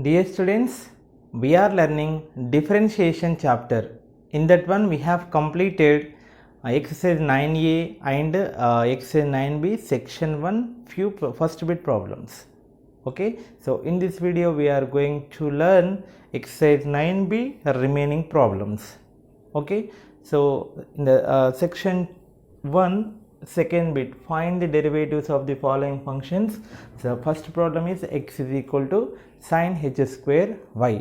Dear students, we are learning differentiation chapter. In that one we have completed exercise 9a and exercise 9b section 1 few first bit problems. Okay, so in this video we are going to learn exercise 9b remaining problems. Okay, so in the section 1 second bit, find the derivatives of the following functions. So first problem is x is equal to sin h square y.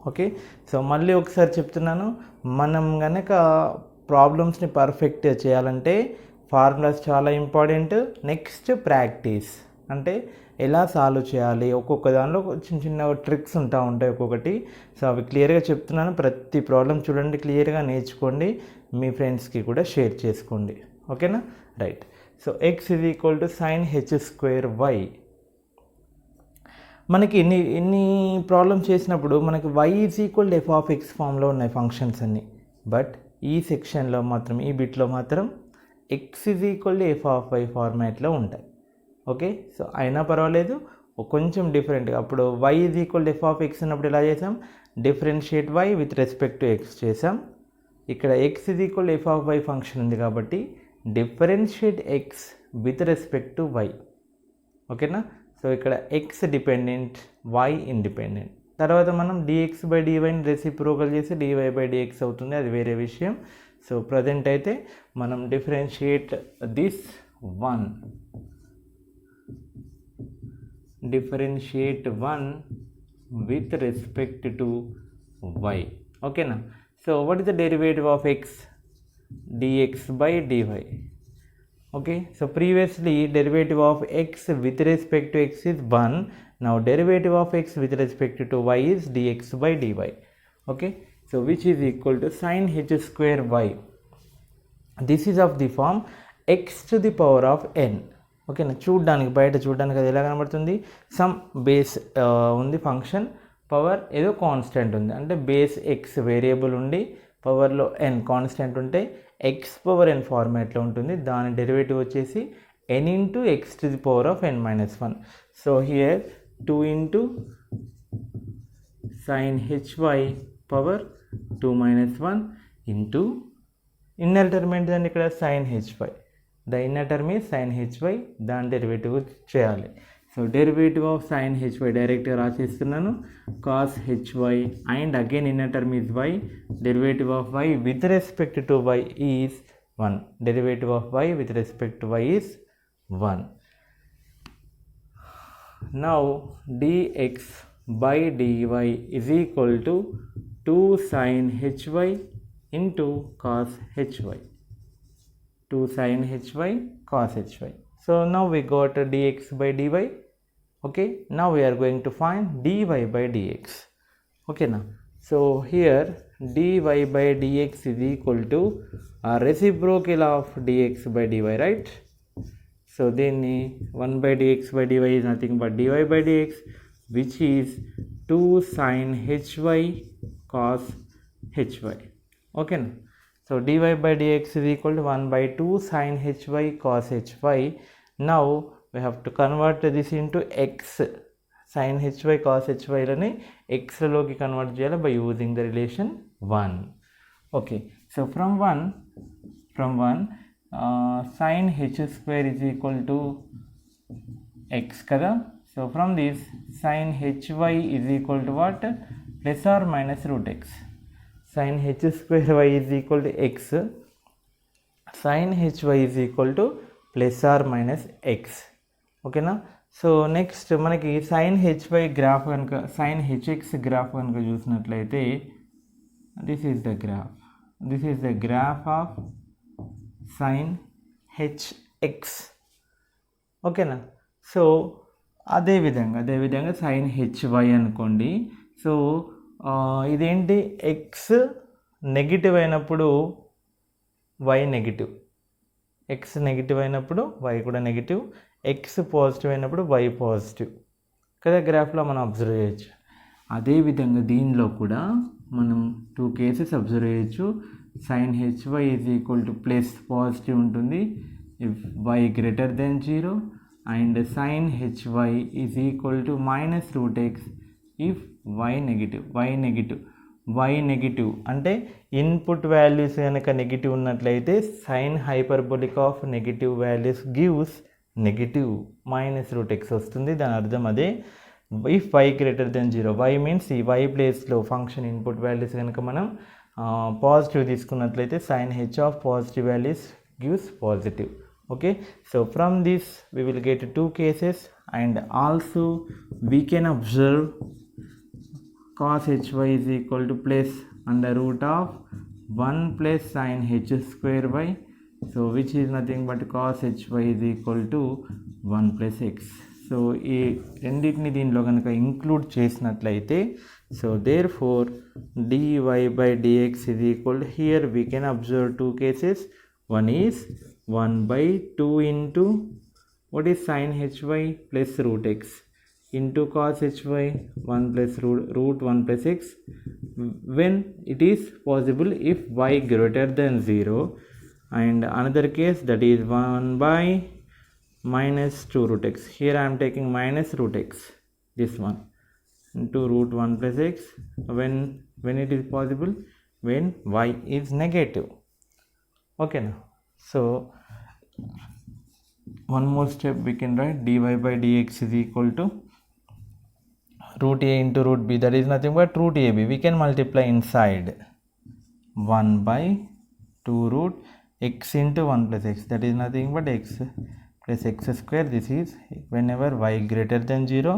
Okay, so మళ్ళీ ఒకసారి చెప్తున్నాను, మనం కనుక ప్రాబ్లమ్స్ని పర్ఫెక్ట్గా చేయాలంటే formulas చాలా important. Next practice, అంటే ఎలా సాల్వ్ చేయాలి, ఒక్కొక్క దానిలో చిన్న చిన్న ట్రిక్స్ ఉంటాయి ఒక్కొక్కటి. సో అవి క్లియర్గా చెప్తున్నాను. ప్రతి ప్రాబ్లం చూడండి, క్లియర్గా నేర్చుకోండి, మీ ఫ్రెండ్స్కి కూడా షేర్ చేసుకోండి. ఓకేనా, right. So x is equal to sine h square y. మనకి ఎన్ని ప్రాబ్లమ్స్ చేసినప్పుడు మనకి y is equal to f of x ఫామ్లో ఉన్నాయి ఫంక్షన్స్ అన్నీ. బట్ ఈ సెక్షన్లో మాత్రం, ఈ బిట్లో మాత్రం x is equal to f of y ఫార్మాట్లో ఉంటాయి. ఓకే, సో అయినా పర్వాలేదు, కొంచెం డిఫరెంట్గా. అప్పుడు y is equal to f of x అన్నప్పుడు ఎలా చేసాం, differentiate y with respect to x చేసాం. ఇక్కడ x is equal to f of y function ఉంది కాబట్టి differentiate x with respect to y. ఓకేనా, సో ఇక్కడ ఎక్స్ డిపెండెంట్, వై ఇండిపెండెంట్. తర్వాత మనం డిఎక్స్ బై డివైని రెసిప్రోకల్ చేసి డివై బై డిఎక్స్ అవుతుంది, అది వేరే విషయం. సో ప్రజెంట్ అయితే మనం differentiate this one, differentiate one with respect to y. ఓకేనా, so what is the derivative of x, dx by dy. Okay, so previously derivative of x with respect to x is 1. Now derivative of x with respect to y is dx by dy. Okay, so which is equal to sin h square y. This is of the form x to the power of n. Okay, చూడడానికి బయట చూడడానికి అది ఎలా కనబడుతుంది, some base ఉంది function, power ఏదో constant ఉంది, అంటే బేస్ ఎక్స్ వేరియబుల్ ఉండి పవర్లో ఎన్ కాన్స్టెంట్ ఉంటే ఎక్స్ పవర్ ఎన్ ఫార్మాట్లో ఉంటుంది. దాని డెరివేటివ్ వచ్చేసి n into x to the power of n minus 1. So here 2 into sine h y power 2 minus 1 into inner term ఏంటిదండి ఇక్కడ sine h y, the inner term is sine h y, దాని derivative చేయాలి. So derivative of sine h y డైరెక్ట్గా రాసేస్తున్నాను, cos h y and again inner term is y, derivative of y with respect to y is 1, derivative of y with respect to y is 1. Now dx by dy is equal to 2 sin hy into cos hy, 2 sin hy cos hy. So now we got dx by dy. Okay, now we are going to find dy by dx. Okay, now so here dy by dx is equal to a reciprocal of dx by dy, right? So then 1 by dx by dy is nothing but dy by dx, which is 2 sin hy cos hy. Okay, now so dy by dx is equal to 1 by 2 sin hy cos hy. Now we have to convert this into x, sin hy cos hy లని x లోకి convert చేయాలి by using the relation 1. Okay, so from 1 sin h square is equal to x కదా. So from this sin hy is equal to what, plus or minus root x. Sin h square y is equal to x, sin hy is equal to plus or minus x. ఓకేనా, so next మనకి sine h y graph కనుక, sine h x graph కనుక చూసినట్లయితే this is the graph of sine h x. ఓకేనా, so అదేవిధంగా sine h y అనుకోండి. So ఇదేంటి, x negative అయినప్పుడు వై నెగిటివ్, ఎక్స్ నెగిటివ్ అయినప్పుడు వై కూడా నెగిటివ్, ఎక్స్ పాజిటివ్ అయినప్పుడు వై పాజిటివ్ కదా, గ్రాఫ్లో మనం అబ్జర్వ్ చేయొచ్చు. అదేవిధంగా దీనిలో కూడా మనం 2 కేసెస్ అబ్జర్వ్ చేయొచ్చు. Sine h y is equal to plus positive ఉంటుంది if y greater than 0, and sine h y is equal to minus root x if y negative అంటే ఇన్పుట్ వాల్యూస్ కనుక నెగిటివ్ ఉన్నట్లయితే sine hyperbolic of negative values gives negative -√x వస్తుంది. దాని అర్థం అదే. If y greater than 0, y means ఈ y ప్లేస్లో function input values కనుక మనం పాజిటివ్ తీసుకున్నట్లయితే sine h of positive values gives positive. Okay, so from this we will get two cases, and also we can observe cos hy is equal to plus under root of 1 plus sin h square y, so which is nothing but cos hy is equal to 1 plus x. So ఈ రెండింటిని దీనిలో కనుక include చేసినట్లయితే, so therefore dy by dx is equal to, here we can observe two cases. One is 1 by 2 into what is sin hy plus root x into cos hy 1 plus root 1 plus x, when it is possible if y greater than 0, and another case that is 1 by minus 2 root x. Here I am taking minus root x, this one, into root 1 plus x, when it is possible, when y is negative. Okay, now so one more step we can write dy by dx is equal to root a into root b, that is nothing but root ab. We can multiply inside 1 by 2 root x into 1 plus x, that is nothing but x plus x square. This is whenever y greater than 0,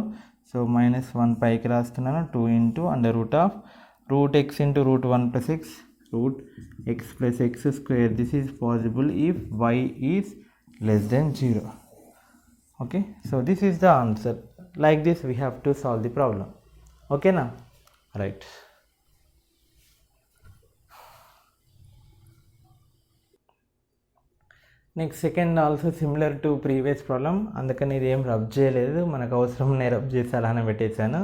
so minus 1 పైకి రాస్తున్నాను, 2 into under root of root x into root 1 plus x, root x plus x square. This is possible if y is less than 0. Okay, so this is the answer. Like this we have to solve the problem. Okay, now right. Next second also similar to previous problem, అందుకని ఇది ఏం rub చేయలేదు, మనకు అవసరం నేను rub చేసి అలానే పెట్టేశాను.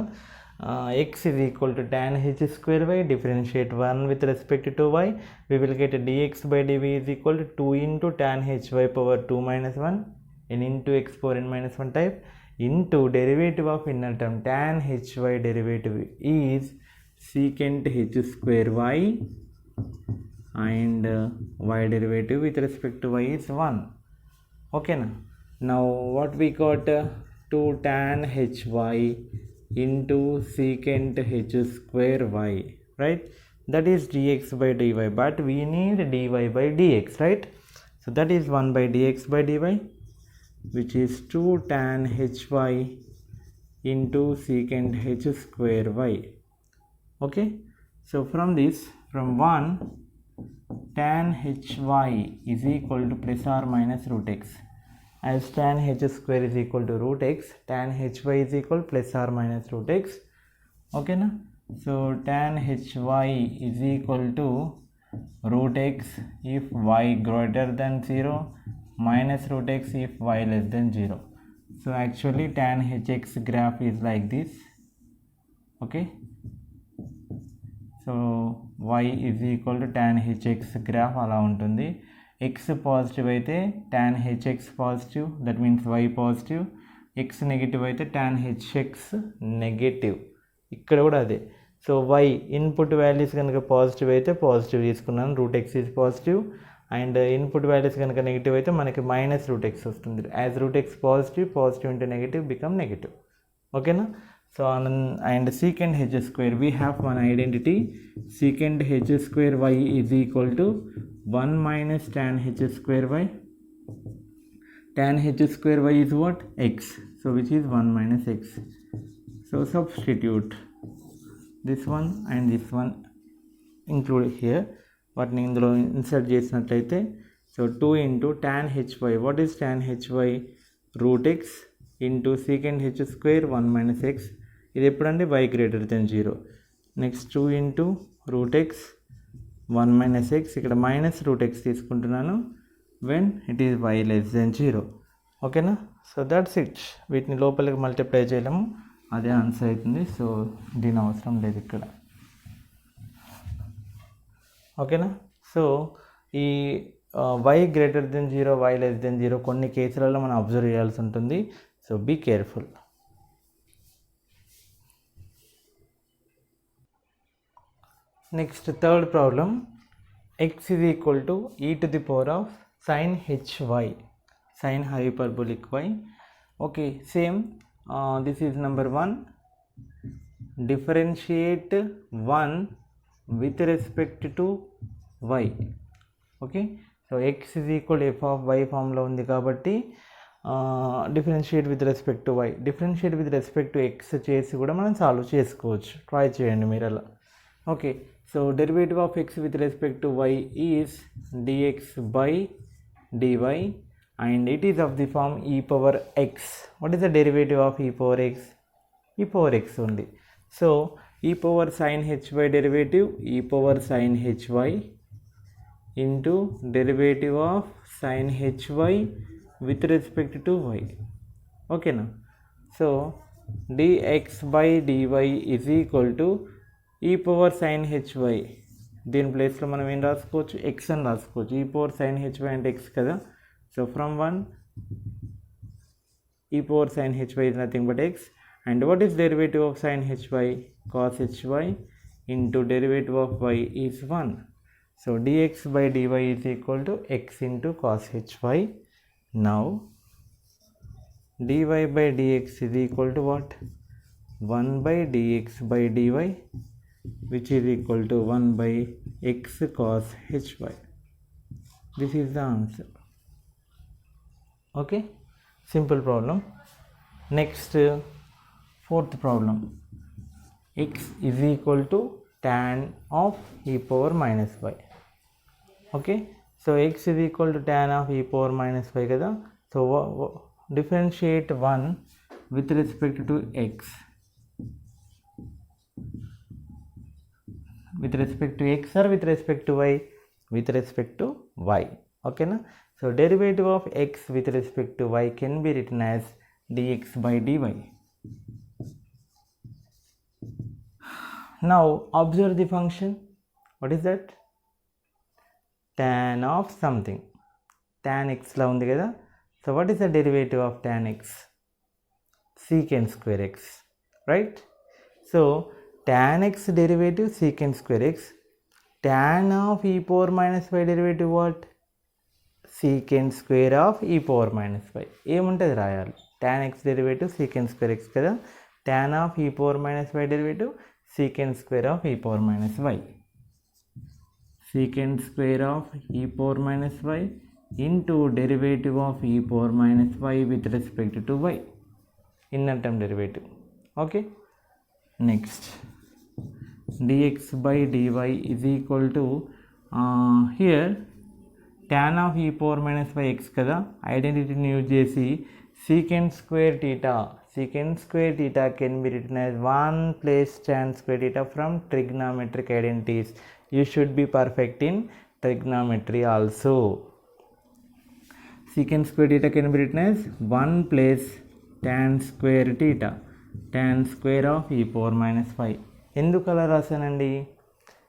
x is equal to tan h square y, differentiate 1 with respect to y, we will get dx by dv is equal to 2 into tan hy power 2 minus 1 n into x power n minus 1 type into derivative of inner term tan hy derivative is secant h square y, and y derivative with respect to y is 1. Okay, now what we got, 2 tan hy into secant h square y, right? That is dx by dy, but we need dy by dx, right? So that is 1 by dx by dy, which is 2 tan hy into secant h square y. Okay, so from this, from 1, tan hy is equal to plus or minus root x, as tan h square is equal to root x, tan hy is equal plus or minus root x. Okay, na? So tan hy is equal to root x if y greater than 0, minus root x if y less than 0. So actually tan hx graph is like this. Okay, so y is equal to tan hx graph అలా ఉంటుంది. x positive అయితే tan hx positive, that means y positive. x negative అయితే tan hx negative. ఇక్కడ కూడా అదే. So y input values కనుక positive అయితే positive తీసుకున్నాను, root x is positive, and input values కనుక నెగిటివ్ అయితే మనకి మైనస్ రూట్ x వస్తుంది. As root x positive into negative become negative. ఓకేనా? So and secant h square, we have one identity, secant h square y is equal to 1 minus tan h square y. Tan h square y is what? X, so which is 1 minus x. So substitute this one and this one include here, వాటిని ఇందులో insert చేసినట్లయితే, so 2 into tan hy, what is tan hy? Root x into secant h square 1 minus x. ఇది ఎప్పుడంటే y greater than 0. Next 2 into root x 1 minus x, ఇక్కడ minus root x తీసుకుంటున్నాను, when it is y less than 0. ఓకేనా? So that's it. వీటిని లోపలికి multiply చేయలేము, అదే answer అవుతుంది. సో దీని అవసరం లేదు ఇక్కడ. ఓకేనా? సో ఈ y greater than 0, y less than 0 కొన్ని కేసులలో మనం అబ్జర్వ్ చేయాల్సి ఉంటుంది. So be careful. Next, third problem, x is equal to e to the power of sin hy, sin hyperbolic y. Okay, same. This is number 1. Differentiate 1 with respect to y. Okay, so x is equal to f of y ఫామ్లో ఉంది కాబట్టి differentiate with respect to y, differentiate with respect to x చేసి కూడా మనం solve చేసుకోవచ్చు. Try చేయండి మీరు అలా. Okay, so derivative of x with respect to y is d x by d y and it is of the form e power x. What is the derivative of e power x? E power x ఉంది. So e power sine h y derivative e power sine h y into derivative of sin hy with respect to y. Okay na? So dx by dy is equal to e power sin hy. దీని ప్లేస్లో మనం ఏం రాసుకోవచ్చు? x అని రాసుకోవచ్చు. e power sin hy అంటే x కదా. So from 1 e power sin hy is nothing but x. And what is derivative of sin hy? Cos hy into derivative of y is 1. So dx by dy is equal to x into cos hy. Now dy by dx is equal to what? 1 by dx by dy, which is equal to 1 by x cos hy. This is the answer. Okay, simple problem. Next, fourth problem, x is equal to tan of e power minus y. Okay, so x is equal to tan of e power minus y kada. So differentiate 1 with respect to x, with respect to x or with respect to y? With respect to y. Okay na? So derivative of x with respect to y can be written as dx by dy. Now observe the function. What is that? Tan of something. Tan x la undi kada. So what is the derivative of tan x? Secant square x, right? So tan x derivative secant square x. Tan of e power minus y derivative what? Secant square of e power minus y. ఏముంటుంది రాయాలి? tan x derivative secant square x కదా. Tan of e power minus y derivative secant square of e power minus y. Secant square of e power minus y into derivative of e power minus y with respect to y. Inner term derivative. Okay. Next, dx by dy is equal to here tan of e power minus y x kada. Identity use చేసి secant square theta. Secant square theta can be written as 1 plus tan square theta from trigonometric identities. You should be perfect in trigonometry also. Secant square theta can be written as 1 plus tan square theta, tan square of e power minus y. ఎందుకు అలా రాశానండి?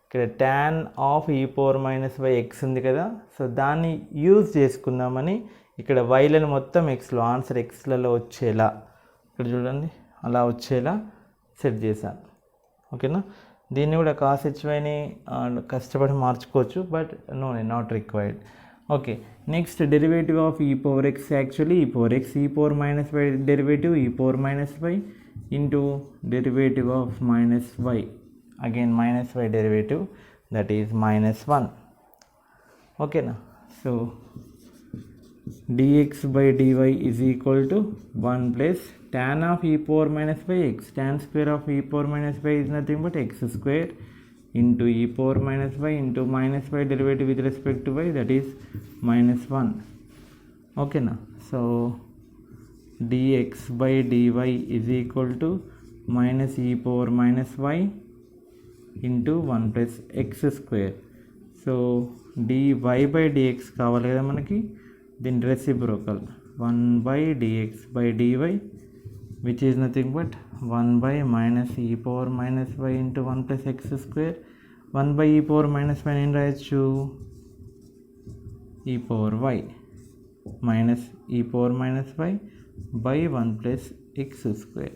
ఇక్కడ tan of e power minus y x ఉంది కదా. So దాన్ని use చేసుకుందామని ఇక్కడ వైలను మొత్తం ఎక్స్లో, ఆన్సర్ ఎక్స్లలో వచ్చేలా ఇక్కడ చూడండి అలా వచ్చేలా సెట్ చేశాను. ఓకేనా? దీన్ని కూడా కాస్ హెచ్వైని కష్టపడి మార్చుకోవచ్చు, but no not required. Okay, next derivative of e power x, actually e power x, e power minus y derivative e power minus y into derivative of minus y, again minus y derivative, that is -1. ఓకేనా? So dx by dy is equal to 1 plus tan of e power minus by x. Tan square of e power minus by is nothing but x square into e power minus y into minus y derivative with respect to y, that is -1. Okay na? So dx by dy is equal to minus e power minus y into 1 plus x square. So dy by dx కావాలి కదా మనకి, దీని reciprocal 1 by dx by dy, which is nothing but 1 by minus e power minus y into 1 plus x square. 1 by e power minus y ఏం రాయొచ్చు? e power y minus e power minus y by 1 plus x square.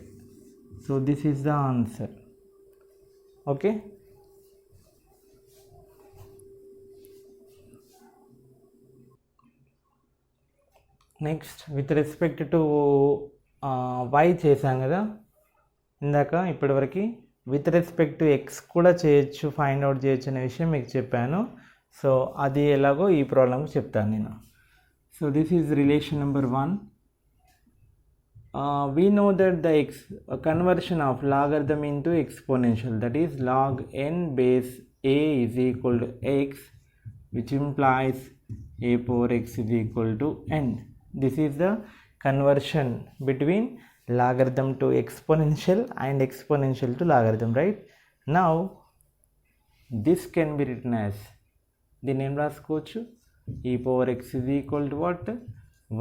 So this is the answer. Okay. Next with respect to y చేసాం కదా ఇందాక ఇప్పటివరకు. With respect to X కూడా చేయొచ్చు, find out చేయొచ్చు అనే విషయం మీకు చెప్పాను. సో అది ఎలాగో ఈ ప్రాబ్లంకి చెప్తాను నేను. So this is relation number 1. We know that the conversion of logarithm into exponential, that is log n base a is equal to x, which implies a power x is equal to n. This is the conversion between logarithm to exponential and exponential to logarithm, right? Now this can be written as, దీన్ని ఏం రాసుకోవచ్చు, e power x is equal to what,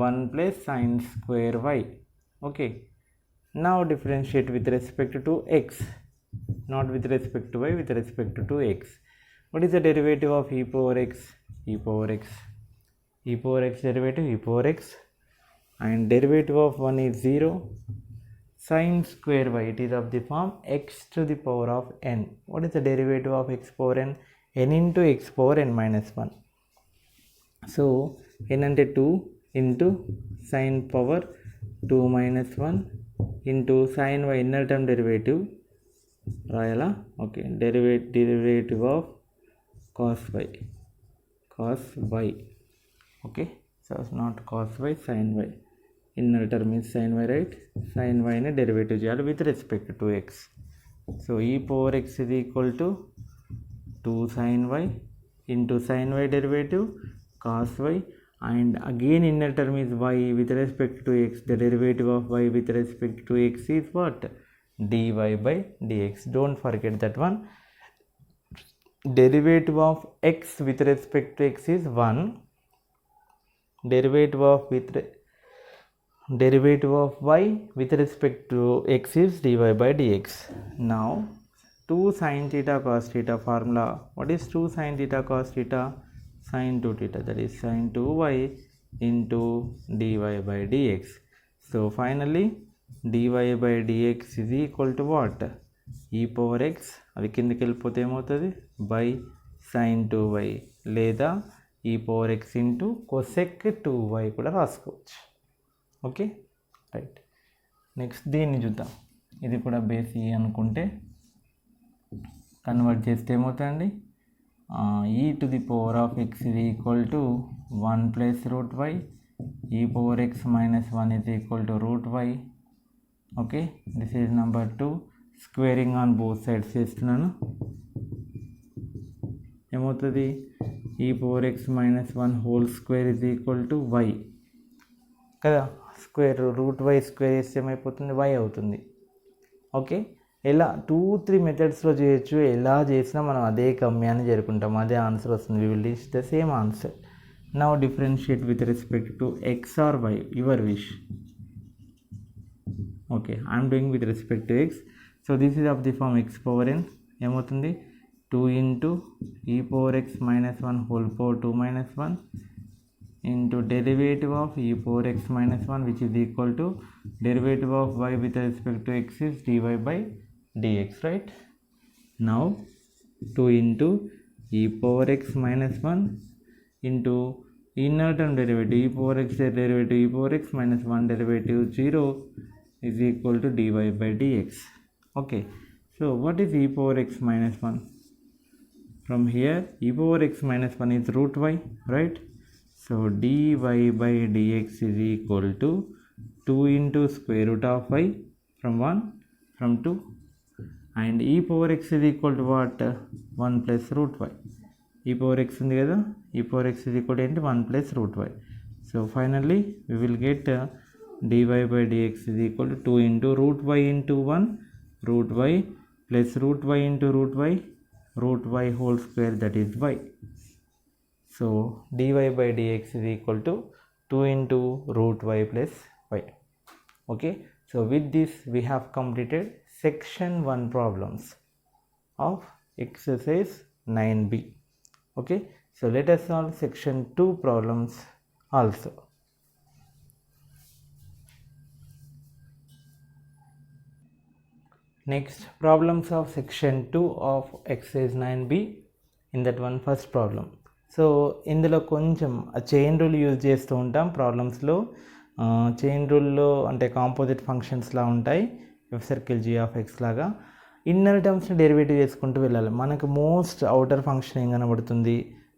1 plus sin square y. Okay, now differentiate with respect to x, not with respect to y, with respect to x. What is the derivative of e power x? E power x, e power x derivative, e power x, and derivative of 1 is 0. Sin square y, it is of the form x to the power of n. What is the derivative of x power n? N into x power n minus 1. So n అంటే 2 into sin power 2 minus 1 into sin y inner term derivative రాయాలా? Okay, derivative of cos y, okay, so it's not cos y, sin y, inner term is sin y, right? Sin y ని derivative చేయాలి with respect to x. So e power x is equal to 2 sin y into sin y derivative cos y, and again inner term is y with respect to x. The derivative of y with respect to x is what? dy by dx. Don't forget that one. Derivative of x with respect to x is 1. Derivative of y with respect to x is dy by dx. Now 2 sin theta cos theta formula. What is 2 sin theta cos theta? Sin 2 theta, that is sin 2y into dy by dx. So finally dy by dx is equal to what? e power x, అది కిందకి వెళ్ళిపోతే ఏమవుతుంది, by sin 2y, లేదా e power x into cosec 2y కూడా రాసుకోవచ్చు. Okay, right. Next దీన్ని చూద్దాం. ఇది కూడా బేస్ e అనుకుంటే కన్వర్ట్ చేస్తే ఏమవుతుందండి, e to the power of x is equal to 1 plus root y, e power x minus 1 is equal to root y. Okay, this is number 2. Squaring on both sides చేస్తున్నాను. ఏమవుతుంది, e power x minus 1 whole square is equal to y కదా. Square root y square చేస్తే ఏమైపోతుంది, y అవుతుంది. Okay, ఎలా 2-3 మెథడ్స్లో చేయొచ్చు. ఎలా చేసినా మనం అదే గమ్యాన్ని చేరుకుంటాం, అదే ఆన్సర్ వస్తుంది. We will reach the same answer. Now differentiate with respect to x or y, your wish. Okay, I'm doing with respect to x. So this is of the form x power n. ఏమవుతుంది, 2 into e power x minus 1 whole power 2 minus 1 into derivative of e power x minus 1, which is equal to derivative of y with respect to x is dy by dx, right? Now 2 into e power x minus 1 into inner term derivative e power x derivative e power x minus 1 derivative 0 is equal to dy by dx. Okay, so what is e power x minus 1? From here e power x minus 1 is root y, right? So dy by dx is equal to 2 into square root of y from 1 from 2, and e power x is equal to what? 1 plus root y. E power x ఉంది కదా, e power x is equal to 1 plus root y. So finally we will get dy by dx is equal to 2 into root y into 1 root y plus root y into root y whole square, that is y. So dy by dx is equal to 2 into root y plus y. Okay, so with this we have completed section 1 problems of exercise 9b. Okay, so let us solve section 2 problems also. Next, problems of section 2 of exercise 9b. In that one, first problem, so ఇందులో కొంచెం chain rule use చేస్తూ ఉంటాం ప్రాబ్లమ్స్లో. Chain రూల్లో అంటే composite ఫంక్షన్స్లా ఉంటాయి, f circle g of x లాగా. Inner టర్మ్స్ని derivative చేసుకుంటూ వెళ్ళాలి. మనకు మోస్ట్ అవుటర్ ఫంక్షన్ ఏం కనబడుతుంది,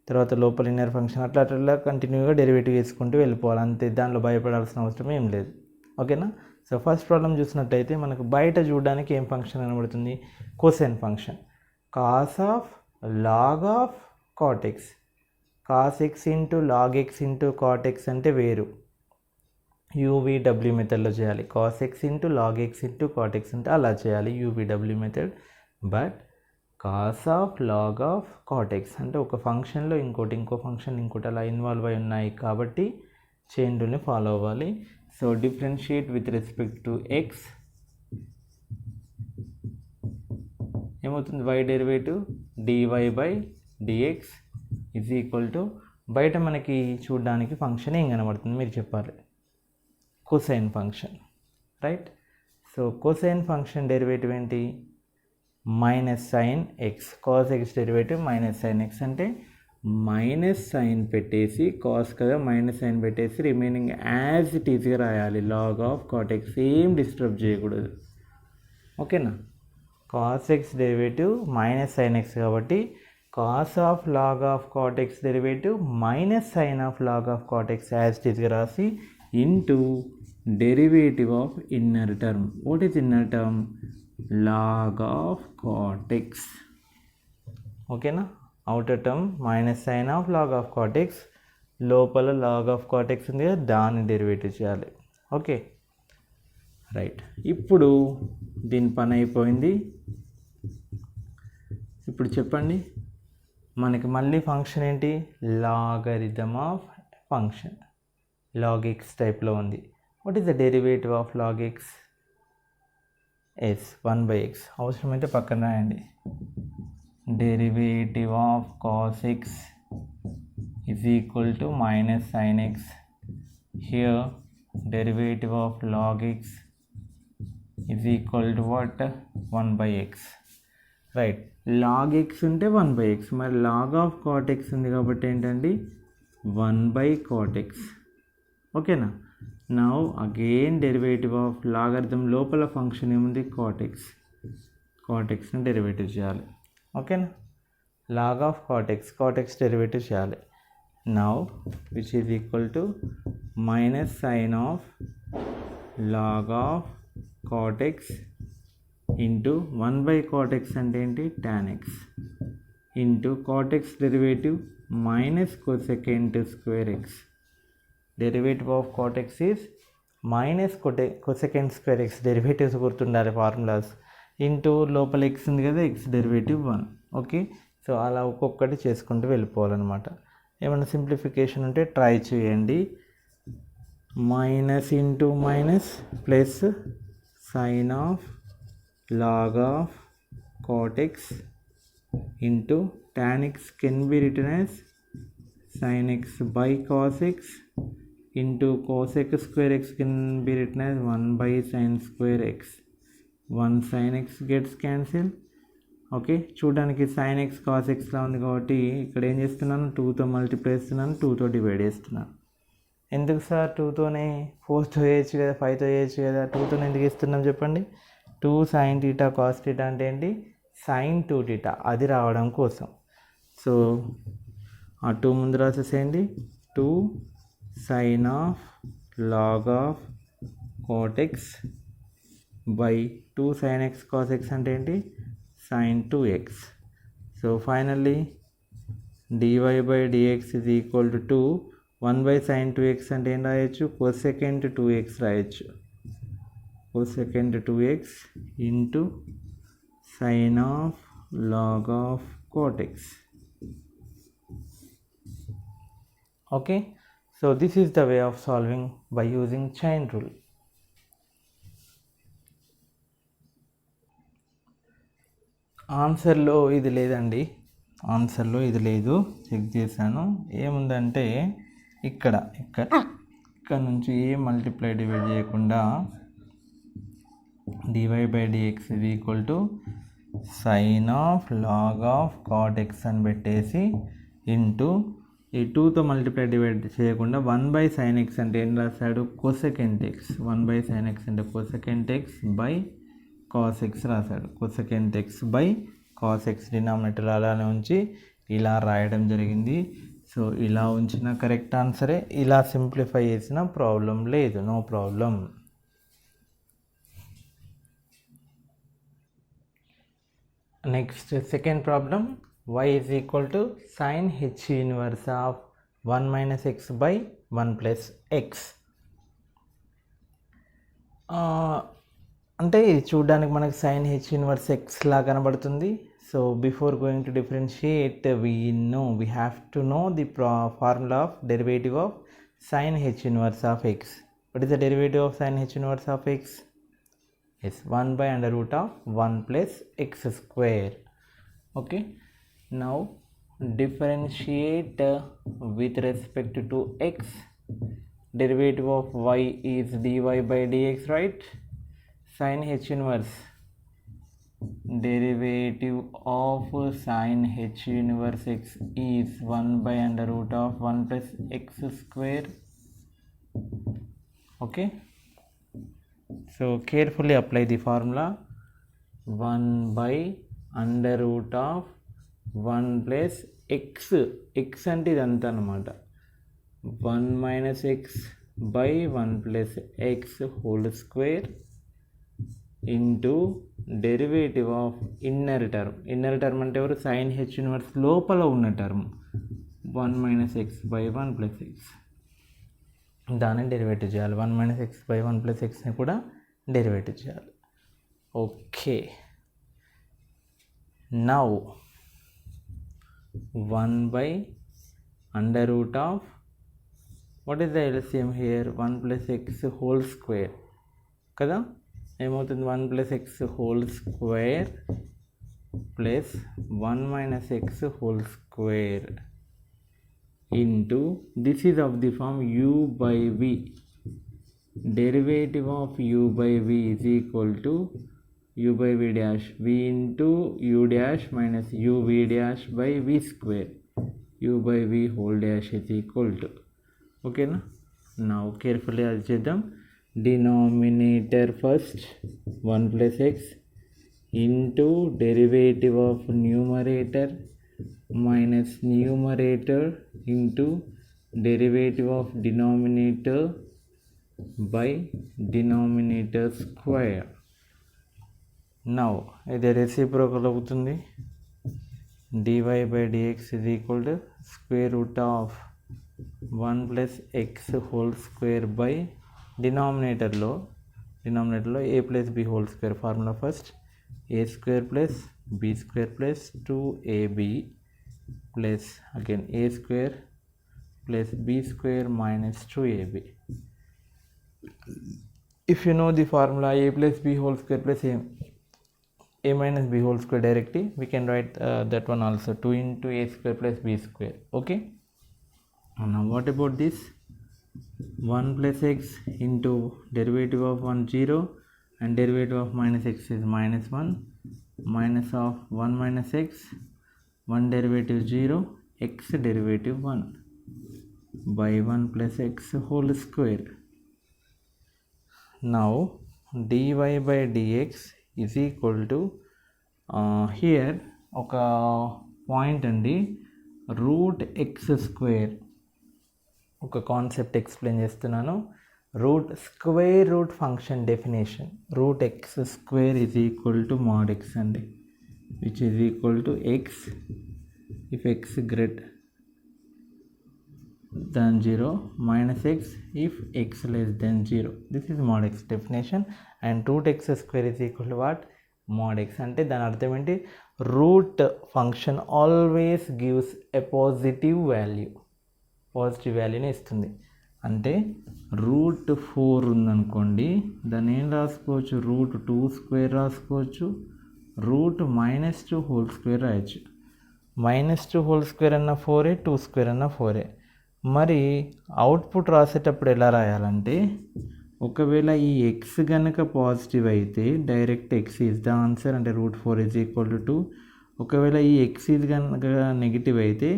తర్వాత లోపల ఇన్నర్ ఫంక్షన్, అట్లా అట్లా కంటిన్యూగా డెరివేటివ్ చేసుకుంటూ వెళ్ళిపోవాలి అంతే. దానిలో భయపడాల్సిన అవసరం ఏం లేదు. ఓకేనా. సో ఫస్ట్ ప్రాబ్లం చూసినట్టయితే మనకు బయట చూడడానికి ఏం ఫంక్షన్ కనబడుతుంది, cosine function. Cos of log of cot x, cos x into log x into cot x అంటే వేరు, యూవీడబ్ల్యూ మెథడ్లో చేయాలి. Cos x into log x into cot x అంటే అలా చేయాలి, యూవీడబ్ల్యూ method. But cos of log of cot x అంటే ఒక ఫంక్షన్లో ఇంకో ఫంక్షన్ ఇంకోటి అలా ఇన్వాల్వ్ అయి ఉన్నాయి కాబట్టి చైన్ రూల్ని ఫాలో అవ్వాలి. So differentiate with respect to x, ఏమవుతుంది, y derivative dy by dx is equal to, బయట మనకి చూడడానికి ఫంక్షన్ ఏం కనబడుతుంది మీరు చెప్పాలి, cosine function, right. So cosine function derivative ఏంటి, minus sine x. Cos x derivative minus sine x అంటే మైనస్ సైన్ పెట్టేసి, కాస్ కదా మైనస్ సైన్ పెట్టేసి రిమైనింగ్ యాజ్ ఇట్ ఈజ్గా రాయాలి. లాగ్ ఆఫ్ కాట్ ఎక్స్ ఏం డిస్టర్బ్ చేయకూడదు. ఓకేనా. Cos x derivative minus sine x కాబట్టి cos of log of cot x derivative minus sine of log of cot x as it ఈజ్గా రాసి into derivative of inner term. What is inner term, log of cot x. ఓకేనా. Outer term minus sine of log of cot x, లోపల log of cot x ఉంది కదా దాన్ని derivative చేయాలి. Okay right. ఇప్పుడు దీని పని అయిపోయింది. ఇప్పుడు చెప్పండి మనకి మళ్ళీ ఫంక్షన్ ఏంటి, logarithm of function, log x టైప్లో ఉంది. What is the derivative of log x, is 1/x. అవసరమైతే పక్కన రాయండి. Derivative of cos x is equal to minus sine x. Here derivative of log x is equal to what, 1/x. Right. Log x ఉంటే 1/x, మరి log of cot x ఉంది కాబట్టి ఏంటండి 1/cot x. ఓకేనా. Now again derivative of logarithm లోపల function ఏముంది, cot ఎక్స్ని derivative చేయాలి. ఓకేనా. Log of cot x derivative చేయాలి. Now which is equal to minus sine of log of cot x into 1/cot x అంటే ఏంటి, tan x into cot x derivative minus cosecant square x. Derivative of cot x is minus cosecant square x. Derivatives గుర్తుండాలి formulas. Into లోపల x ఉంది కదా, X derivative 1. Okay. So అలా ఒక్కొక్కటి చేసుకుంటూ వెళ్ళిపోవాలన్నమాట. ఏమైనా సింప్లిఫికేషన్ ఉంటే ట్రై చేయండి. Minus into minus plus sign of log of cot x into tan x can be written as sin x by cos x into cos x square x can be written as 1/sin square x. 1 sin x gets cancelled. Okay. చూడడానికి sin x cos x లా ఉంది కాబట్టి ఇక్కడ ఏం చేస్తున్నాను, 2తో multiply చేస్తున్నాను, 2తో divide చేస్తున్నాను. ఎందుకు సార్ 2తోనే, 4తో వేయచ్చు కదా, 5తో వేయచ్చు కదా, 2తోనే ఎందుకు ఇస్తున్నాం చెప్పండి. 2 sin θ cos θ అంటే ఏంటి, sin 2θ, అది రావడం కోసం. సో ఆ 2 ముందు రాసేసేయండి. 2 sin of log of cot x by 2 sin x cos x అంటే ఏంటి, sin 2x. So finally dy by dx is equal to 2. 1/sin 2x అంటే ఏం రాయొచ్చు, cosecant 2x రాయొచ్చు. cosecant 2x into sin of log of cot x. Okay, so this is the way of solving by using chain rule. ఆన్సర్లో ఇది లేదండి, ఆన్సర్లో ఇది లేదు, check చేశాను. ఏముందంటే ఇక్కడ నుంచి ఏ మల్టిప్లై డివైడ్ చేయకుండా dy by dx is equal to sin of log of cot x అని పెట్టేసి ఇంటూ ఈ 2తో మల్టిప్లై డివైడ్ చేయకుండా 1/sin x అంటే ఏం రాశాడు, కొసెకెంట్ ఎక్స్. 1/sin x అంటే cosecant x by cos x రాశాడు. Cosecant x by cos x denominator అలానే ఉంచి ఇలా రాయడం జరిగింది. సో ఇలా ఉంచిన కరెక్ట్ ఆన్సరే. ఇలా సింప్లిఫై చేసిన ప్రాబ్లం లేదు, no problem. Next second problem, y is equal to sin h inverse of 1 minus x by 1 plus x. అంటే ఇది చూడడానికి మనకు sin h inverse x లా కనబడుతుంది. So before going to differentiate we have to know the formula of derivative of sin h inverse of x. What is the derivative of sin h inverse of x? Yes, 1 by under root of 1 plus x square. Okay, now differentiate with respect to x. Derivative of y is dy by dx, right? Sin h inverse, derivative of sin h inverse x is 1 by under root of 1 plus x square. Okay, so carefully apply the formula. 1 by under root of 1 plus x, x అంటే ఇదంతా అన్నమాట. 1 minus x by 1 plus x whole square into derivative of inner term. Inner term అంటే ఎవరు, sin h inverse లోపల ఉన్న term 1 minus x by 1 plus x. దాన్ని derivative చేయాలి. 1 minus x by 1 plus xని కూడా డెరివేటివ్ చేయాలి. Okay, now 1 by under root of, what is the LCM here, 1 plus x whole square కదా, ఏమవుతుంది, 1 plus x whole square plus 1 minus x whole square into, this is of the form u by v. Derivative of u by v is equal to u by v dash, v into u dash minus u v dash by v square. u by v whole dash is equal to, okay na. Now carefully as cheddam, denominator first 1 plus x into derivative of numerator minus numerator into derivative of denominator by denominator square. Now ఇది reciprocal అవుతుంది. dy by dx is equal to square root of 1 plus x whole square by denominatorలో a plus b whole square. Formula first, a square plus b square plus 2ab plus again a square plus b square minus 2ab. If you know the formula a plus b whole square plus a minus b whole square directly, we can write that one also, 2 into a square plus b square. Okay, now what about this, 1 plus x into derivative of 1 0 and derivative of minus x is minus 1, minus of 1 minus x, 1 derivative 0, x derivative 1 by 1 plus x whole square. Now dy by dx is equal to here ఒక point అండి, root x square. ఒక concept explain చేస్తున్నాను. Root square root function definition, root x square is equal to mod x అండి, which is equal to x if x greater than 0 minus x if x less than 0. This is mod x definition. And root x square is equal to what, mod x. అంటే దాని అర్థం ఏంటి, root function always gives a positive value, positive వాల్యూని ఇస్తుంది. అంటే root 4 ఉందనుకోండి, దాన్ని ఏం రాసుకోవచ్చు, రూట్ 2 స్క్వేర్ రాసుకోవచ్చు, రూట్ -2 హోల్ స్క్వేర్ రాయొచ్చు. -2 హోల్ స్క్వేర్ అన్న 4, 2 స్క్వేర్ అన్న 4. మరి అవుట్పుట్ రాసేటప్పుడు ఎలా రాయాలంటే, ఒకవేళ ఈ ఎక్స్ కనుక పాజిటివ్ అయితే direct X is the answer, అంటే రూట్ 4 ఈజ్ ఈక్వల్ టు 2. ఒకవేళ ఈ ఎక్స్ ఈజ్ కనుక నెగిటివ్ అయితే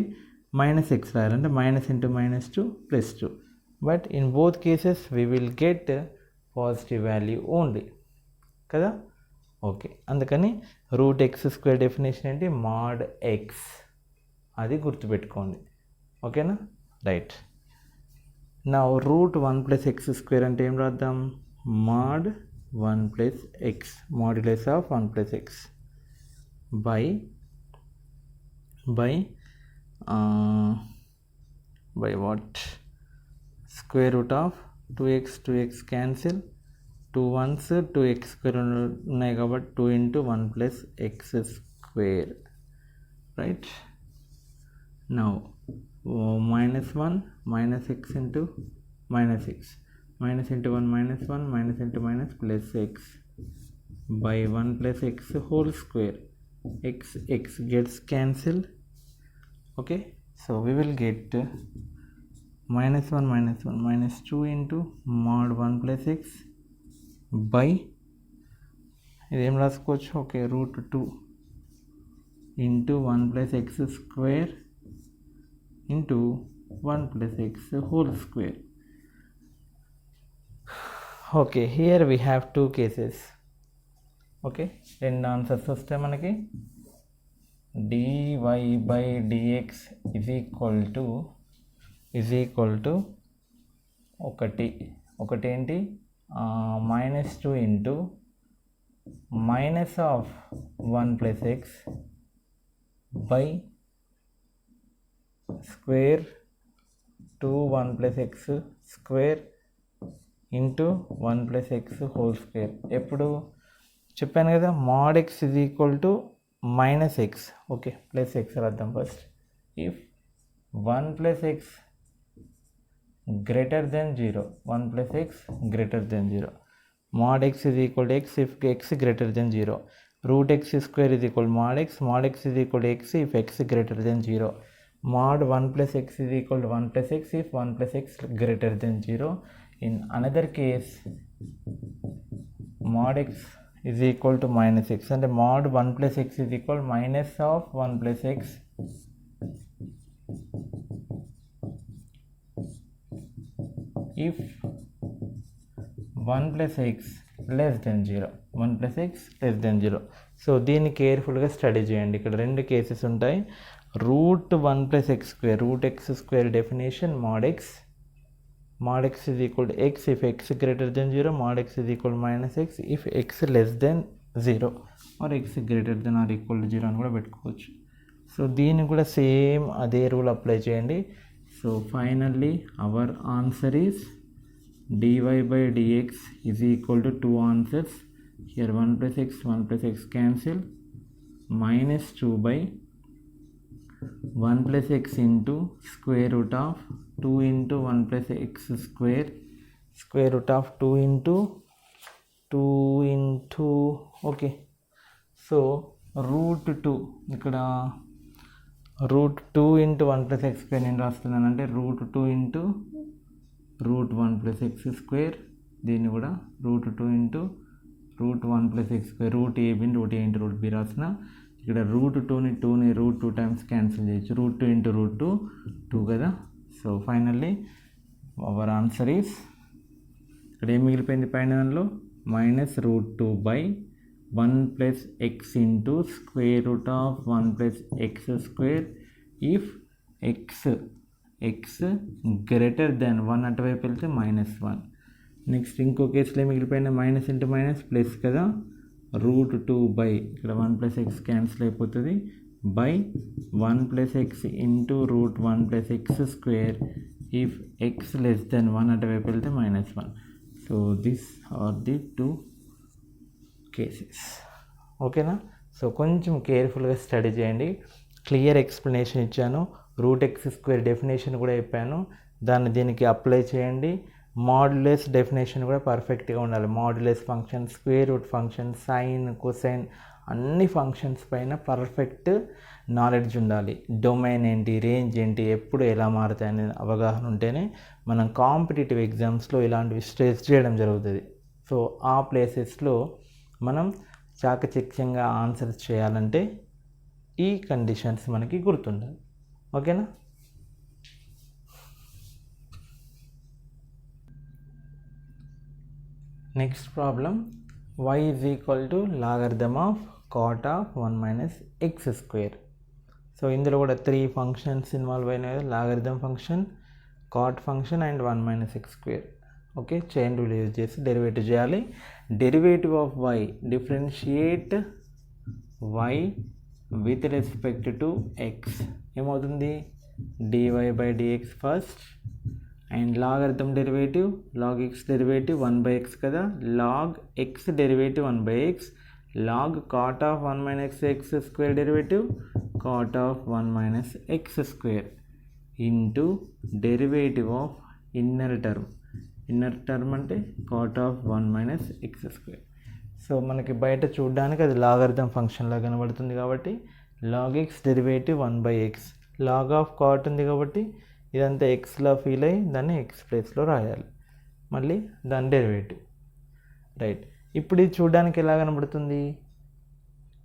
minus x రాయాలంటే minus into minus 2 plus 2. But in both cases we will get positive value only కదా. ఓకే, అందుకని రూట్ ఎక్స్ స్క్వేర్ డెఫినేషన్ ఏంటి, mod X, అది గుర్తుపెట్టుకోండి. ఓకేనా, రైట్. నా రూట్ 1 + x స్క్వేర్ అంటే ఏం రాద్దాం, mod 1 + x, modulus of 1 + x by what, square root of 2x cancel, 2 1s 2x square ఉన్నాయి కాబట్టి 2 × 1 + x square, right. Now -1 - x into -x, -1 -1 + x by 1 + x whole square, x gets cancelled. Okay, so we will get -1 - 2 into mod 1 + x by, ఇదేం రాసుకోవచ్చు, okay, √2 into 1 + x square into 1 + x whole square. Okay, here we have two cases. Okay, రెండు answers వస్తాయి మనకి. dy/dx is equal to ఒకటి ఏంటి, -2 into minus of 1 + x by square 2 1 + x square into 1 + x whole square. ఎప్పుడు చెప్పాను కదా, mod x is equal to -x, okay, plus x రాద్దాం first. If 1 + x greater than 0, 1 + x greater than 0, mod x is equal to x if x greater than 0, root x square is equal to mod x is equal to x if x greater than 0, mod 1 + x is equal to 1 + x if 1 + x greater than 0. In another case, mod x is equal to -x, and mod 1 + x is equal to minus of 1 + x if 1 + x less than 0, 1 + x less than 0. So దీన్ని కేర్ఫుల్గా study చేయండి. ఇక్కడ రెండు cases ఉంటాయి. √1 + x square, route x square definition mod x is equal to x if x greater than 0, mod x is equal to -x if x less than 0 or x greater than or equal to 0 అని కూడా పెట్టుకోవచ్చు. So దీన్ని కూడా same అదే rule apply చేయండి. So finally our answer is dy/dx is equal to two answers. Here 1 + x cancel, -2 by 1 + x into square root of 2 into 1 + x square, square root of 2 into okay, so √2, ఇక్కడ √2 into 1 + x square నేను రాస్తున్నాను అంటే √2 into √1 + x square, దీన్ని కూడా √2 into √1 + x square, √a into √b రాసిన. ఇక్కడ √2ని 2ని √2 టైమ్స్ క్యాన్సిల్ చేయొచ్చు, √2 into √2 2 కదా. So finally our answer is, ఇక్కడ ఏం మిగిలిపోయింది పైన దానిలో, -√2 by 1 + x into square root of 1 + x square if x greater than 1, అటువైపు వెళ్తే -1. నెక్స్ట్ ఇంకో కేసులో మిగిలిపోయిన మైనస్ ఇంటూ మైనస్ ప్లస్ కదా, √2 by, ఇక్కడ 1 + x క్యాన్సిల్ అయిపోతుంది, by 1 + x into √1 + x square if x less than 1, అటువైపు వెళ్తే -1. So this are the two cases. ఓకేనా. సో కొంచెం కేర్ఫుల్గా స్టడీ చేయండి. క్లియర్ ఎక్స్ప్లెనేషన్ ఇచ్చాను, √x² డెఫినేషన్ కూడా చెప్పాను, దాన్ని దీనికి అప్లై చేయండి. మాడ్యులస్ డెఫినేషన్ కూడా పర్ఫెక్ట్గా ఉండాలి. Modulus function, square root function, sine, cosine, అన్ని ఫంక్షన్స్ పైన పర్ఫెక్ట్ నాలెడ్జ్ ఉండాలి. డొమైన్ ఏంటి, రేంజ్ ఏంటి, ఎప్పుడు ఎలా మారుతాయనే అవగాహన ఉంటేనే మనం కాంపిటేటివ్ ఎగ్జామ్స్లో ఇలాంటివి స్ట్రెస్ చేయడం జరుగుతుంది. సో ఆ ప్లేసెస్లో మనం చాకచక్యంగా ఆన్సర్స్ చేయాలంటే ఈ కండిషన్స్ మనకి గుర్తుండాలి. ఓకేనా. Next problem y is equal to logarithm of cot of 1 minus x square. So ఇందులో కూడా 3 ఫంక్షన్స్ ఇన్వాల్వ్ అయినాయి, logarithm function, cot function and 1 minus x square. Okay, chain rule use చేసి డెరివేటివ్ చేయాలి. Derivative of y, differentiate y with respect to x ఏమవుతుంది, dy by dx first, and logarithm derivative log x derivative 1/x కదా, log x derivative 1/x, log cot of 1 minus x square derivative cot of 1 minus x square into derivative of inner term అంటే cot of 1 minus x square. So మనకి బయట చూడడానికి అది logarithm ఫంక్షన్లా కనబడుతుంది కాబట్టి log x derivative 1/x, log of cot ఉంది కాబట్టి ఇదంతా ఎక్స్లా ఫీల్ అయ్యి దాన్ని ఎక్స్ ప్లేస్లో రాయాలి, మళ్ళీ దాని డెరివేటివ్. రైట్, ఇప్పుడు ఇది చూడడానికి ఎలా కనబడుతుంది,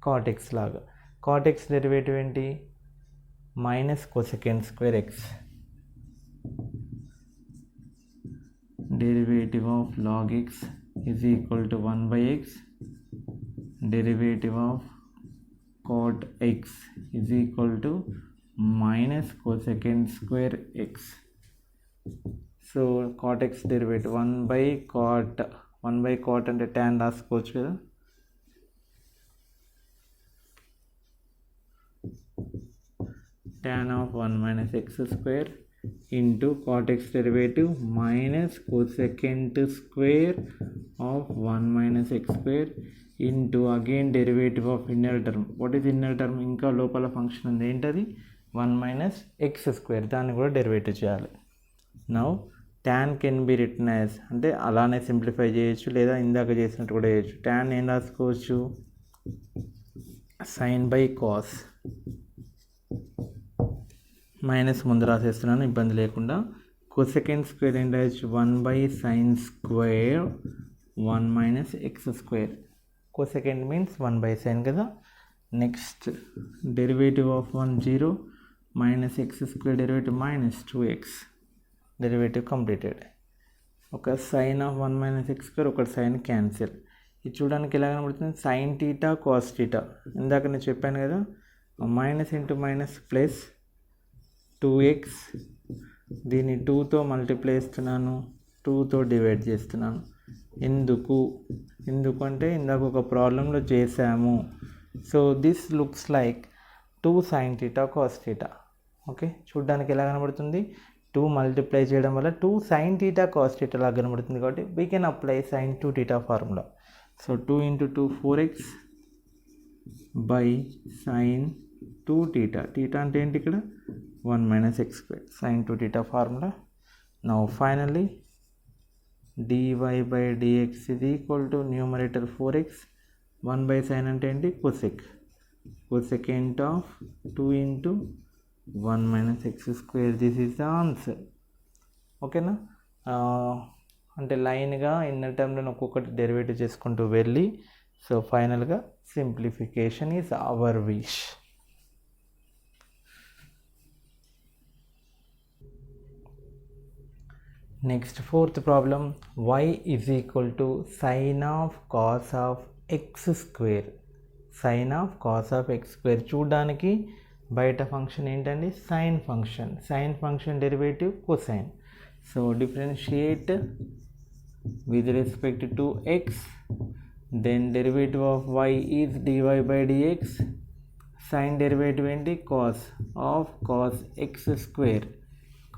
కాట్ ఎక్స్ లాగా. కాట్ ఎక్స్ డెరివేటివ్ ఏంటి, minus cosecant square x, derivative of log x is equal to 1/x, derivative of cot x is equal to minus cosecant square x. So cot x derivative 1/cot అంటే tan రాసుకోవచ్చు కదా, tan ఆఫ్ 1 minus x square into cot x derivative minus cosecant square of 1 minus x square into again derivative of inner term. What is inner term, ఇంకా లోపల function ఉంది, ఏంటది 1 minus x square, దాన్ని కూడా డెరివేటివ్ చేయాలి. Now tan can be written as, అంటే అలానే simplify చేయొచ్చు లేదా ఇందాక చేసినట్టు కూడా చేయొచ్చు. tan ఏం రాసుకోవచ్చు, sin బై కాస్, మైనస్ ముందు రాసేస్తున్నాను ఇబ్బంది లేకుండా. కోసెకండ్ స్క్వేర్ ఏం రాయొచ్చు, 1/sin స్క్వేర్ 1 minus x square, cosecant means 1/sin కదా. Next derivative of 1 0, minus x square derivative minus 2x, derivative completed. ఒక sine of 1 minus x square, ఒక సైన్ క్యాన్సిల్. ఇది చూడడానికి ఎలా కనబడుతుంది, సైన్ టీటా కాస్ టీటా, ఇందాక నేను చెప్పాను కదా, minus into minus plus 2x, దీన్ని 2తో మల్టిప్లై చేస్తున్నాను, 2తో డివైడ్ చేస్తున్నాను. ఎందుకు అంటే ఇందాక ఒక ప్రాబ్లంలో చేసాము. So this looks like 2 sin theta cos theta. Okay, చూడడానికి ఎలా కనబడుతుంది, 2 మల్టిప్లై చేయడం వల్ల 2 sin theta cos theta లాగా కనబడుతుంది కాబట్టి we can apply sin 2 theta formula. So 2 × 2 4x by sin 2 theta, theta అంటే ఏంటి ఇక్కడ 1 minus x square, sin 2 theta formula. Now finally dy by dx is equal to numerator 4x, 1/sin అంటే ఏంటి cosecant of 2 into 1 minus x square. This is the answer. ఓకేనా, అంటే లైన్గా inner టర్మ్లో ఒక్కొక్కటి డెరివేటివ్ చేసుకుంటూ వెళ్ళి, సో ఫైనల్గా simplification is our wish. Next fourth problem, y is equal to sine of cos of x square. Sine of cos of x square చూడడానికి బయట ఫంక్షన్ ఏంటండి, sine function derivative cosine. So differentiate with respect to x, then derivative of y is dy by dx, sine derivative ఏంటి cos of cos x square,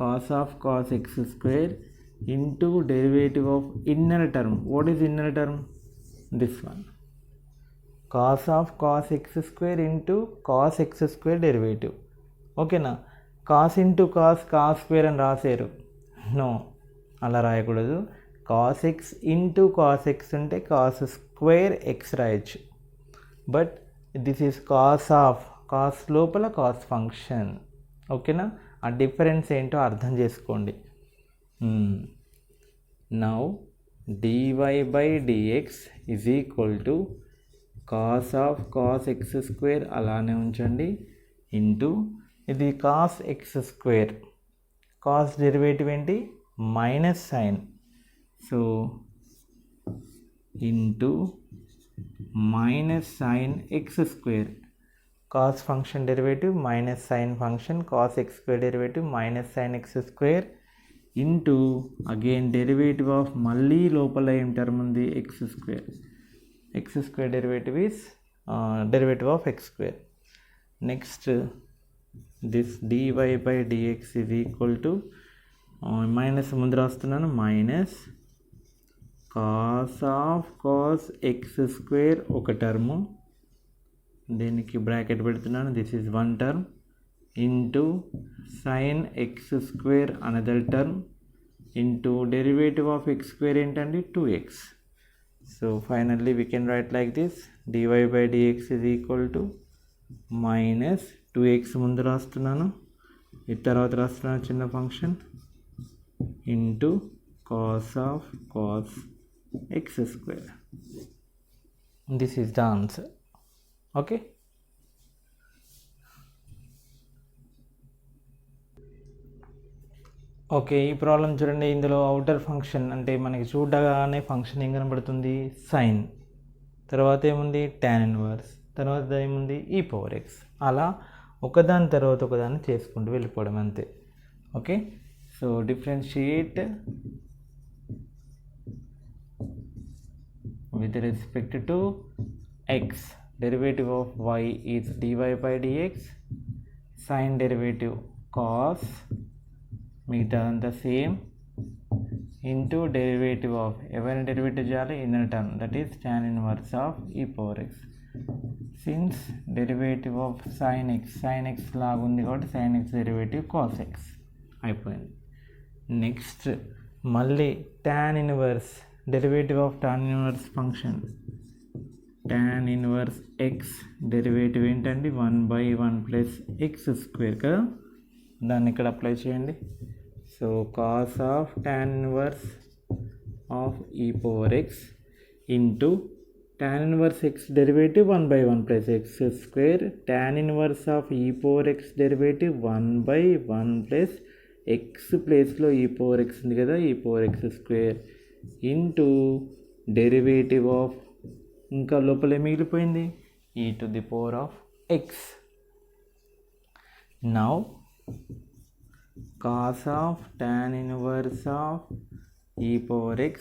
cos of cos x square into derivative of inner term. What is inner term, this one, cos of cos x square into cos x square derivative. ఓకేనా, cos into cos square అని రాసారు, no అలా రాయకూడదు. Cos x into cos X ఉంటే cos square X రాయొచ్చు, but this is cos లోపల cos function. ఓకేనా, ఆ డిఫరెన్స్ ఏంటో అర్థం చేసుకోండి. Now dy by dx is equal to cos of cos x square అలానే ఉంచండి, ఇంటూ ఇది cos x square, cos derivative ఏంటి minus sign. So into minus sin x square. Cos function derivative minus sin function cos x square derivative minus sin x square into again derivative of మళ్ళీ లోపల ఏం term ఉంది x square derivative is derivative of x square. Next this dy by dx is equal to minus ముందు రాస్తున్నాను minus cos x square ఒక term, దీనికి bracket పెడుతున్నాను, this is one term, into sin x square another term, into derivative of x square ఏంటండి 2x. So finally we can write like this dy by dx is equal to minus 2x ముందు రాస్తున్నాను, ఈ తర్వాత రాస్తున్నాను చిన్న function into cos x square. This is the answer. Okay. Okay, ఈ problem చూడండి. ఇందులో అవుటర్ ఫంక్షన్ అంటే మనకి చూడగానే ఫంక్షన్ ఏం కనబడుతుంది సైన్, తర్వాత ఏముంది tan ఇన్వర్స్, తర్వాత ఏముంది e⁴x. అలా ఒకదాని తర్వాత ఒకదాన్ని చేసుకుంటూ వెళ్ళిపోవడం అంతే. Okay, so differentiate with respect to x. Derivative of y is dy by dx, sin derivative cos మిగతా అంతా సేమ్, into derivative of ఎవరైనా డెరివేటివ్ చేయాలి inner term, that is tan inverse of e⁴x. Since derivative of sin x లాగా ఉంది కాబట్టి sin x derivative cos x అయిపోయింది. Next మళ్ళీ tan inverse, derivative of tan inverse function tan inverse x derivative ఏంటండి 1/1 plus x square కదా, దాన్ని ఇక్కడ apply చేయండి. So cos of tan inverse of e⁴x into tan inverse x derivative 1/1 plus x square, tan inverse of e⁴x derivative 1/1 plus x ప్లేస్లో e⁴x ఉంది కదా e⁴x square into derivative of ఇంకా లోపల మిగిలిపోయింది e⁴x. Now cos of tan inverse of e⁴x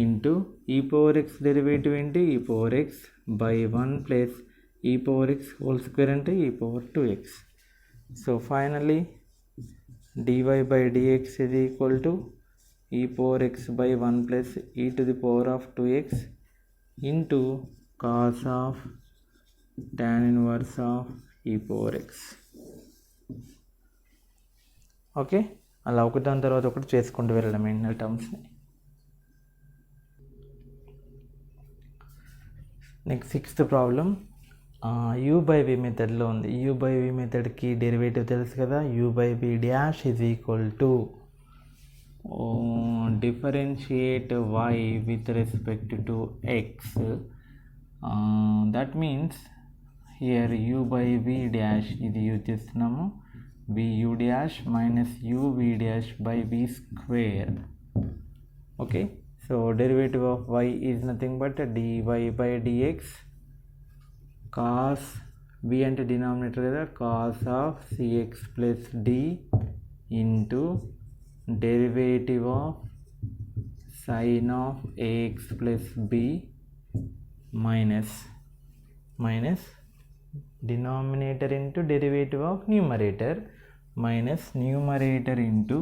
into e⁴x derivative ఏంటి e⁴x/1 plus e⁴x whole square అంటే e⁴2x. So finally dy by dx is equal to e⁴x/1 plus e⁴2x into cos of tan inverse of e⁴x. Okay, అలా ఒకదాని తర్వాత ఒకటి చేసుకుంటూ వెళ్ళడం ఏంటి టర్మ్స్ని. Next sixth problem u by v మెథడ్లో ఉంది. u by v మెథడ్కి డెరివేటివ్ తెలుసు కదా, u by v dash is equal to differentiate y with respect to x. That means here u by v dash ఇది యూజ్ చేస్తున్నాము, vu dash minus uv dash by v square. Okay, so derivative of y is nothing but dy by dx cos v అంటే denominator కదా, cos of cx plus d into derivative of sin of ax plus b minus denominator into derivative of numerator minus numerator into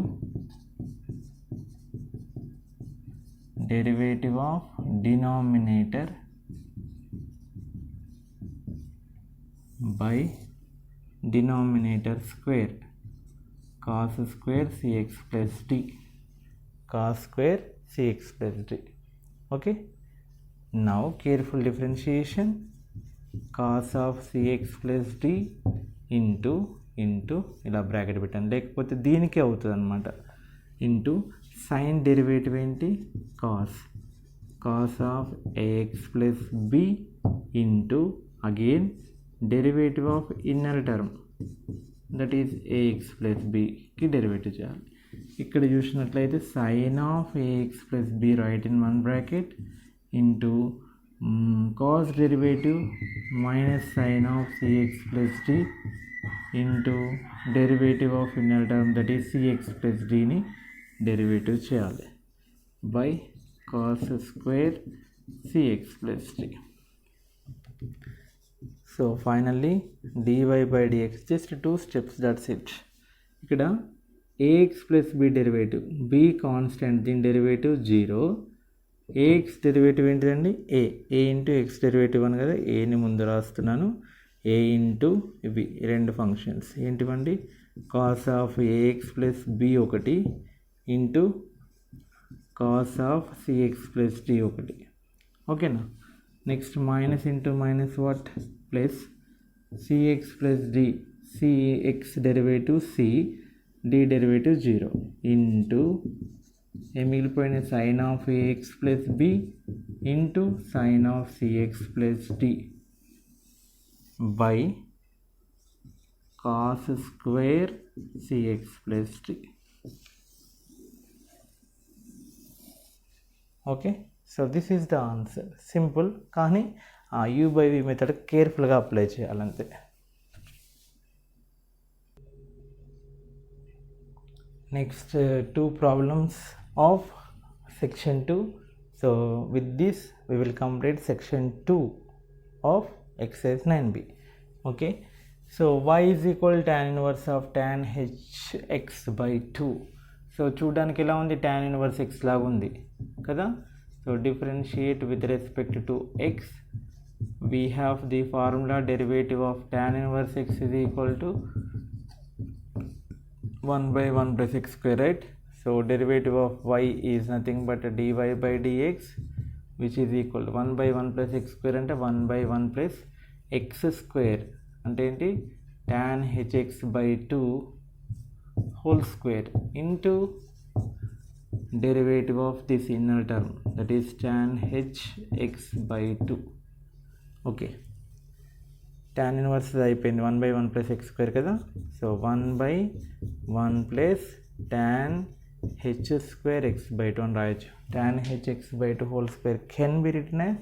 derivative of denominator by denominator square cos square cx plus d, cos square cx plus d. Okay, now careful differentiation, cos of cx plus d into ఇలా bracket పెట్టాను, లేకపోతే దీనికి అవుతుంది అనమాట, into sine derivative ఏంటి cos of ax plus b into again derivative of inner term that is ax plus bకి derivative చేయాలి. ఇక్కడ చూసినట్లయితే sin of ax plus b right in one bracket into cos derivative minus sin of cx plus d into derivative of inner term that is cx plus d ని derivative చేయాలి by cos square cx plus d. So finally dy by dx, just 2 steps, that's it. ఇక్కడ ax plus b derivative, b constant, దీని derivative 0, ax derivative ఏంటిదండి a into x derivative అని కదా, ఏని ముందు రాస్తున్నాను, a ఇంటూ ఇవి రెండు ఫంక్షన్స్ ఏంటివండి, cos of ax plus b ఒకటి into cos of cx plus d ఒకటి, ఓకేనా. Next minus into minus what, plus cx plus d, cx derivative c, d derivative 0 into ఏ మిగిలిపోయిన sine of ax plus b into sine of cx plus d by cos square cx plus d. Okay, so this is the answer. Simple, కానీ ఆ u by v method కేర్ఫుల్గా apply చేయాలంతే. Next 2 problems of section 2. So with this we will complete section 2 of exercise 9b. Okay, so y is equal tan inverse of tan hx by 2. So చూడడానికి ఎలా ఉంది, tan inverse x లాగా ఉంది కదా. So differentiate with respect to x. We have the formula derivative of tan inverse x is equal to 1 by 1 plus x square, right? So derivative of y is nothing but dy by dx, which is equal to 1 by 1 plus x square అంటే 1 by 1 plus x square అంటే ఏంటి, tan hx by 2 whole square into derivative of this inner term, that is tan hx by 2. Okay, tan inverse అయిపోయింది, 1 by 1 plus x square కదా. So 1 by 1 plus tan h square x by 2 అని రాయొచ్చు. tan hx by 2 whole square can be written as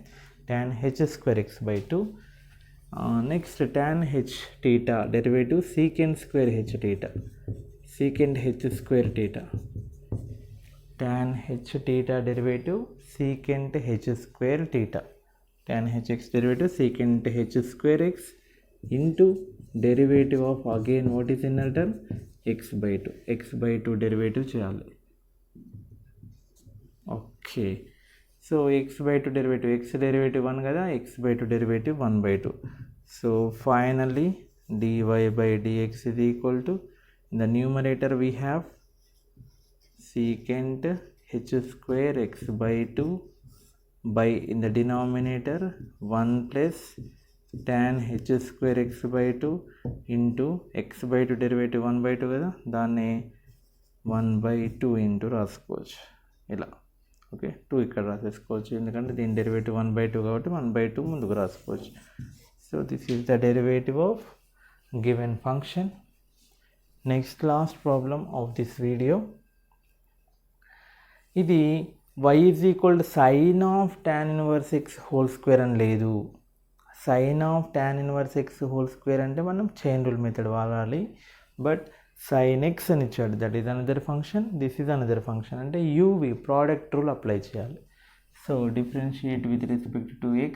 tan h square x by 2. Next tan h theta derivative secant square h theta, secant h square theta, tan h theta derivative secant h square theta, tan hx derivative secant h square x into derivative of again what is inner term, x by 2, x by 2 derivative చేయాలి. Okay, so x by 2 derivative, x derivative 1 కదా, x by 2 derivative 1 by 2. So finally dy by dx is equal to, in the numerator we have secant h square x by 2 by, in the denominator 1 plus tan h square x by 2 into x by 2 derivative 1 by 2 కదా, దాన్ని 1 by 2 into రాసుకోవచ్చు ఇలా. Okay, 2 ఇక్కడ రాసేసుకోవచ్చు ఎందుకంటే దీని derivative 1 by 2 కాబట్టి 1 by 2 ముందుకు రాసుకోవచ్చు. So this is the derivative of given function. Next last problem of this video, ఇది y is equal to sine of tan inverse x whole square అని లేదు. Sine of tan inverse x whole square అంటే మనం chain rule method వాడాలి. But sin x అని ఇచ్చాడు, that is another function, this is another function, అంటే uv product rule apply చేయాలి. సో differentiate with respect to x,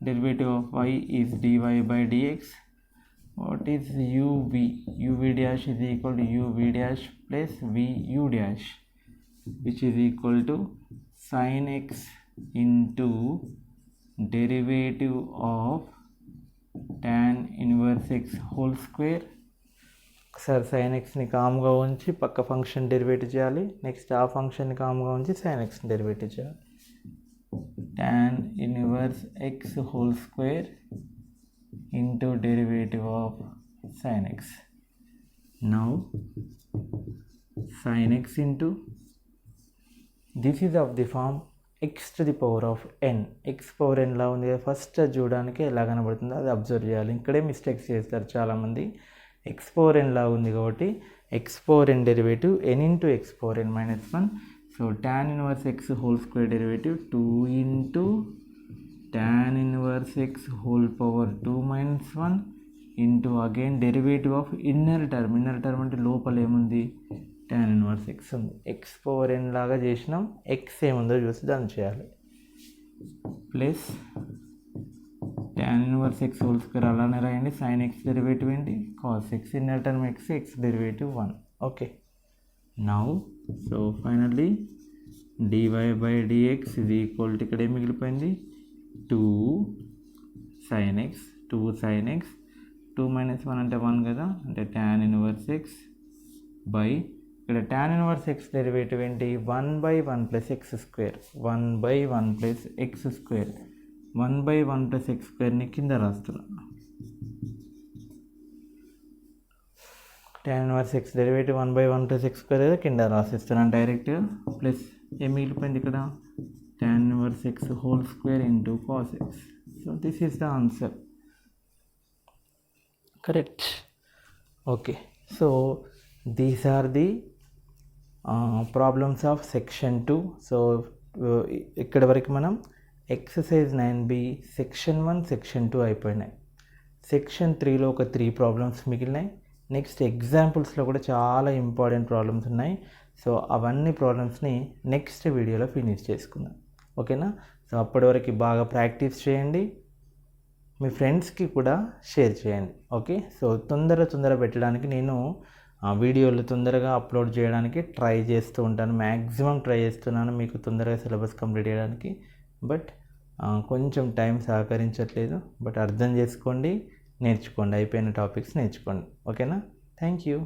derivative of y is dy by dx. What is uv? uv dash is equal to uv dash plus vu dash, which is equal to sin x into derivative of tan inverse x whole square. ఒకసారి sin xని కామ్గా ఉంచి పక్క function derivative చేయాలి, next ఆ ఫంక్షన్ని కామ్గా ఉంచి sin xని డెరివేటివ్ చేయాలి. tan inverse x whole square into derivative of sin x. Now sin x into, this is of the form x to the power of n. x power n లా ఉంది కదా, first చూడడానికి ఎలా కనబడుతుందో అది observe చేయాలి. ఇక్కడే mistakes చేస్తారు చాలామంది. X power n లాగా ఉంది కాబట్టి x power n derivative n into x power n minus 1. So tan inverse x whole square derivative 2 into tan inverse x whole power 2 minus 1 into again derivative of inner term అంటే లోపల ఏముంది tan inverse x ఉంది. X power n లాగా చేసినాం, x ఏముందో చూసి దాన్ని చేయాలి. Plus tan inverse x whole square అలానే రాయండి. సైన్ ఎక్స్ డెరివేటివ్ ఏంటి cos x, inner term X derivative 1. Okay, now so finally dy by dx ఇది ఈక్వల్ టు ఇక్కడ ఏం మిగిలిపోయింది 2 sin x 2 మైనస్ 1 అంటే 1 కదా, అంటే tan ఇన్వర్స్ ఎక్స్ బై ఇక్కడ tan ఇన్వర్స్ ఎక్స్ డెరివేటివ్ ఏంటి 1/1 plus x square, 1/1 plus x square, 1/1 plus x స్క్వేర్ని కింద రాస్తున్నా. tan inverse x derivative 1/1 plus x square ఏదో కింద రాసిస్తున్నాను డైరెక్ట్గా. ప్లస్ ఏం మిగిలిపోయింది ఇక్కడ tan inverse x whole square into cos x. So this is the answer, correct. Okay, so these are the problems of section 2. సో ఇక్కడ వరకు మనం ఎక్సర్సైజ్ 9B సెక్షన్ 1 సెక్షన్ 2 అయిపోయినాయి. సెక్షన్ 3లో ఒక 3 ప్రాబ్లమ్స్ మిగిలినాయి. నెక్స్ట్ ఎగ్జాంపుల్స్లో కూడా చాలా ఇంపార్టెంట్ ప్రాబ్లమ్స్ ఉన్నాయి. So అవన్నీ ప్రాబ్లమ్స్ని నెక్స్ట్ వీడియోలో ఫినిష్ చేసుకుందాం, ఓకేనా. సో అప్పటి వరకు బాగా ప్రాక్టీస్ చేయండి, మీ ఫ్రెండ్స్కి కూడా షేర్ చేయండి. ఓకే, సో తొందర పెట్టడానికి నేను వీడియోలు తొందరగా అప్లోడ్ చేయడానికి ట్రై చేస్తూ ఉంటాను, మ్యాక్సిమం ట్రై చేస్తున్నాను మీకు తొందరగా సిలబస్ కంప్లీట్ చేయడానికి. బట్ కొంచెం టైం సహకరించట్లేదు. బట్ అర్థం చేసుకోండి, నేర్చుకోండి, అయిపోయిన టాపిక్స్ నేర్చుకోండి, ఓకేనా. Thank you.